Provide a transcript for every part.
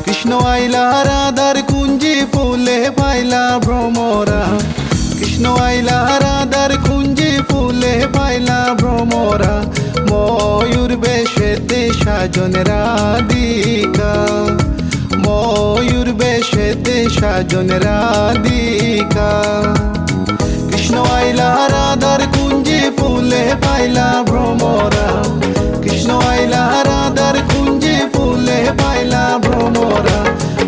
কৃষ্ণ আইলা রাধার কুঞ্জি ফুলে পাইলা ভ্রমরা, কৃষ্ণ আইলা রাধার কুঞ্জি ফুলে পাইলা ভ্রমরা, ময়ূর বেশেতে সাজন রাধিকা, ময়ূর বেশেতে সাজন রাধিকা। কৃষ্ণ আইলা রাধার কুঞ্জি ফুলে পাইলা ভ্রমরা, কৃষ্ণ আইলা রাধার কুঞ্জি ফুলে পাইলা ভ্রমরা,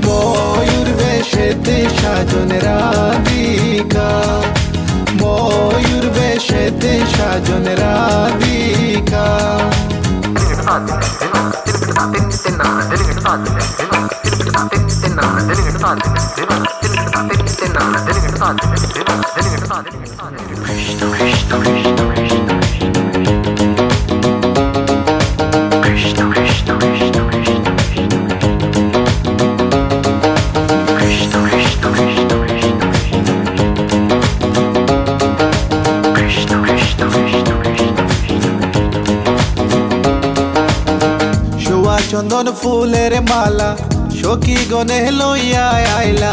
ময়ূর বেশেতে সাজন রাধিকা, ময়ূর বেশেতে সাজন রাধিকা। চন্দন ফুলের মালা সখী গনে লইয়া আইলা,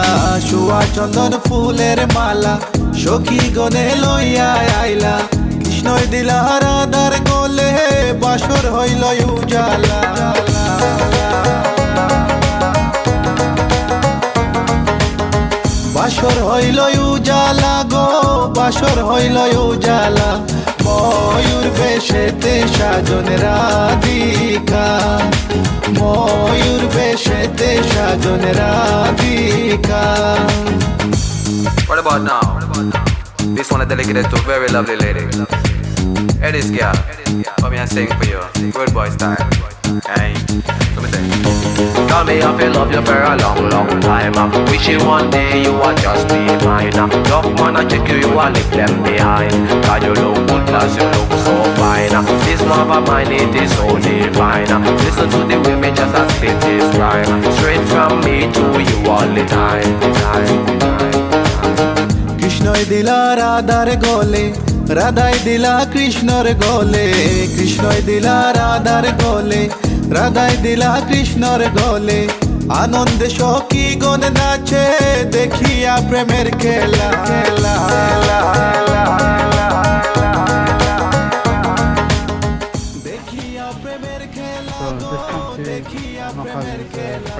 সুয়া চন্দন ফুলের মালা সখী গনে লইয়া আইলা, কৃষ্ণই দিলা রাধার গলে বাসর হইল উজালা। বাসর হইল উজালা গো, বাসর হইল উজালা, ময়ূর বেশেতে সাজন রাধিকা, ময়ূর বেশেতে সাজন Radhika. What about now? This one is dedicated to a very lovely lady. Hey, this girl, come here and sing for you. Good boy style. Hey, let me sing. Tell me if I love you for a long, long time. Wishing one day you would just be mine. Love man, I check you, you will leave them behind. God, you look good, cause you look so fine. This love of mine, it is so divine. Listen to the way me just a spit this rhyme. Straight from me to you all the time. কৃষ্ণই দিলা রাধার গলে, রাধাই দিলা কৃষ্ণর গলে, কৃষ্ণই দিলা রাধার গলে, রাধাই দিলা কৃষ্ণর গলে, আনন্দে সখী গণ নাচে দেখিয়া প্রেমের খেলা। দেখিয়া প্রেমের খেলা, দেখিয়া প্রেমের খেলা,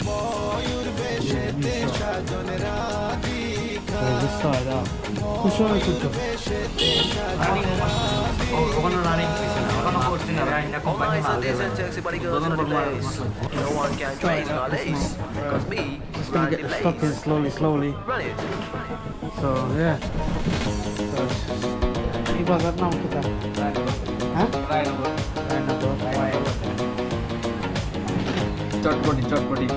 ময়ূর বেশেতে সাজন Radhika. This side up. Push on, push on. Stop it slowly, slowly. So yeah. Ibarat now kita. Hah? Chotpoti, chotpoti.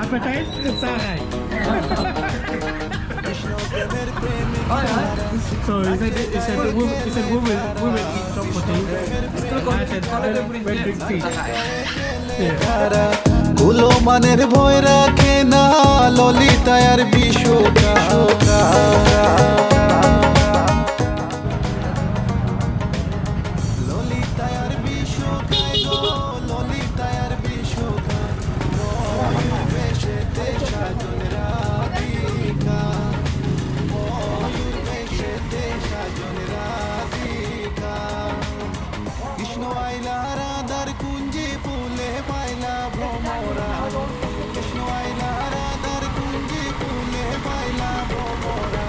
Appetite? Sarai. So he said women eat chopati. I said when drink tea. কুলো মানের ভয় রাখে না ললিতায়ার বিশোকা। কৃষ্ণ আইলা রাধার কুঞ্জি ফুলে পাইলা ভ্রমরা, কৃষ্ণ আইলা রাধার কুঞ্জি ফুলে পাইলা ভ্রমরা।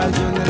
Arjuna